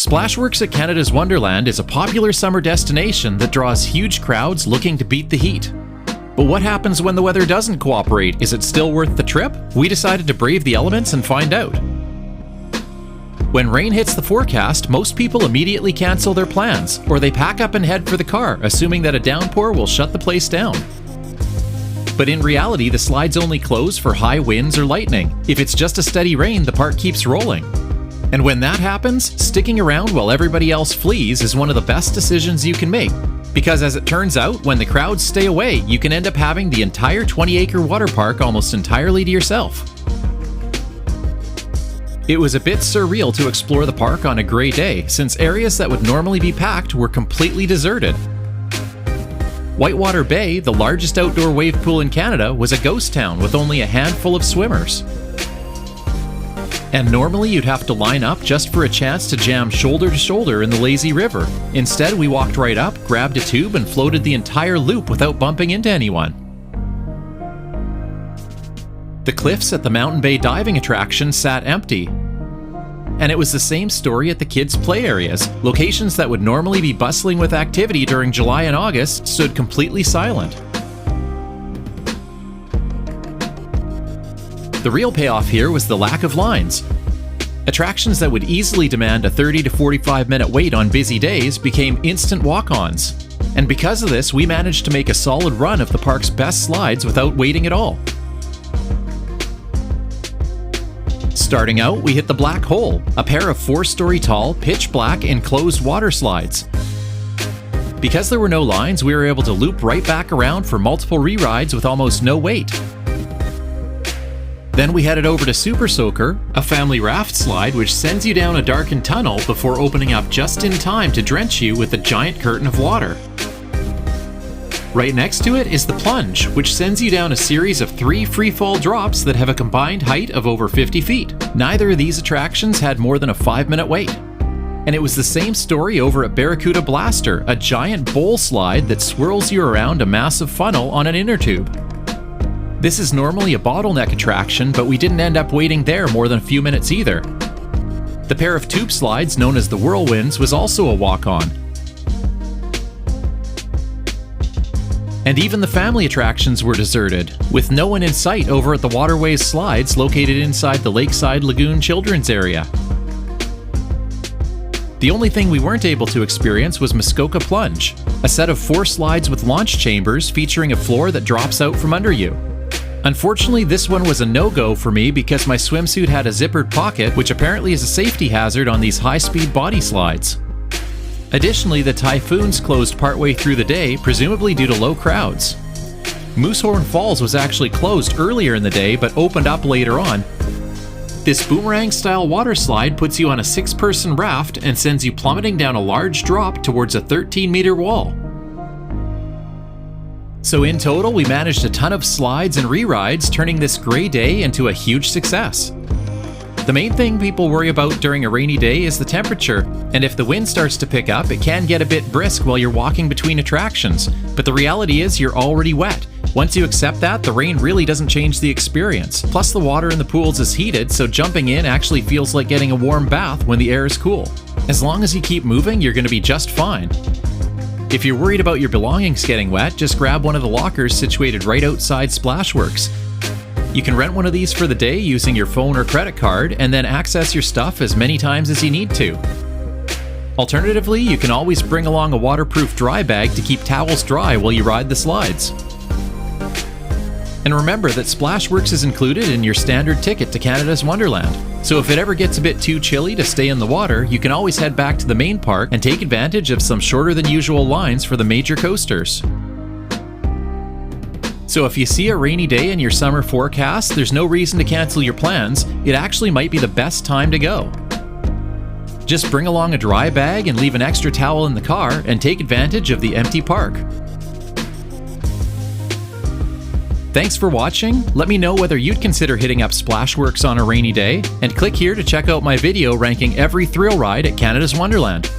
Splashworks at Canada's Wonderland is a popular summer destination that draws huge crowds looking to beat the heat. But what happens when the weather doesn't cooperate? Is it still worth the trip? We decided to brave the elements and find out. When rain hits the forecast, most people immediately cancel their plans, or they pack up and head for the car, assuming that a downpour will shut the place down. But in reality, the slides only close for high winds or lightning. If it's just a steady rain, the park keeps rolling. And when that happens, sticking around while everybody else flees is one of the best decisions you can make. Because as it turns out, when the crowds stay away, you can end up having the entire 20-acre water park almost entirely to yourself. It was a bit surreal to explore the park on a gray day, since areas that would normally be packed were completely deserted. Whitewater Bay, the largest outdoor wave pool in Canada, was a ghost town with only a handful of swimmers. And normally you'd have to line up just for a chance to jam shoulder to shoulder in the lazy river. Instead, we walked right up, grabbed a tube, and floated the entire loop without bumping into anyone. The cliffs at the Mountain Bay diving attraction sat empty. And it was the same story at the kids' play areas. Locations that would normally be bustling with activity during July and August stood completely silent. The real payoff here was the lack of lines. Attractions that would easily demand a 30 to 45 minute wait on busy days became instant walk-ons. And because of this, we managed to make a solid run of the park's best slides without waiting at all. Starting out, we hit the Black Hole, a pair of 4-story tall, pitch black, enclosed water slides. Because there were no lines, we were able to loop right back around for multiple re-rides with almost no wait. Then we headed over to Super Soaker, a family raft slide which sends you down a darkened tunnel before opening up just in time to drench you with a giant curtain of water. Right next to it is the Plunge, which sends you down a series of 3 free-fall drops that have a combined height of over 50 feet. Neither of these attractions had more than a 5-minute wait. And it was the same story over at Barracuda Blaster, a giant bowl slide that swirls you around a massive funnel on an inner tube. This is normally a bottleneck attraction, but we didn't end up waiting there more than a few minutes either. The pair of tube slides known as the Whirlwinds was also a walk-on. And even the family attractions were deserted, with no one in sight over at the Waterways slides located inside the Lakeside Lagoon Children's Area. The only thing we weren't able to experience was Muskoka Plunge, a set of 4 slides with launch chambers featuring a floor that drops out from under you. Unfortunately, this one was a no-go for me because my swimsuit had a zippered pocket, which apparently is a safety hazard on these high-speed body slides. Additionally, the Typhoons closed partway through the day, presumably due to low crowds. Moosehorn Falls was actually closed earlier in the day, but opened up later on. This boomerang-style water slide puts you on a 6-person raft and sends you plummeting down a large drop towards a 13-meter wall. So in total, we managed a ton of slides and re-rides, turning this gray day into a huge success. The main thing people worry about during a rainy day is the temperature, and if the wind starts to pick up, it can get a bit brisk while you're walking between attractions, but the reality is you're already wet. Once you accept that, the rain really doesn't change the experience. Plus the water in the pools is heated, so jumping in actually feels like getting a warm bath when the air is cool. As long as you keep moving, you're going to be just fine. If you're worried about your belongings getting wet, just grab one of the lockers situated right outside Splashworks. You can rent one of these for the day using your phone or credit card, and then access your stuff as many times as you need to. Alternatively, you can always bring along a waterproof dry bag to keep towels dry while you ride the slides. And remember that Splashworks is included in your standard ticket to Canada's Wonderland. So if it ever gets a bit too chilly to stay in the water, you can always head back to the main park and take advantage of some shorter than usual lines for the major coasters. So if you see a rainy day in your summer forecast, there's no reason to cancel your plans. It actually might be the best time to go. Just bring along a dry bag and leave an extra towel in the car and take advantage of the empty park. Thanks for watching. Let me know whether you'd consider hitting up Splashworks on a rainy day, and click here to check out my video ranking every thrill ride at Canada's Wonderland.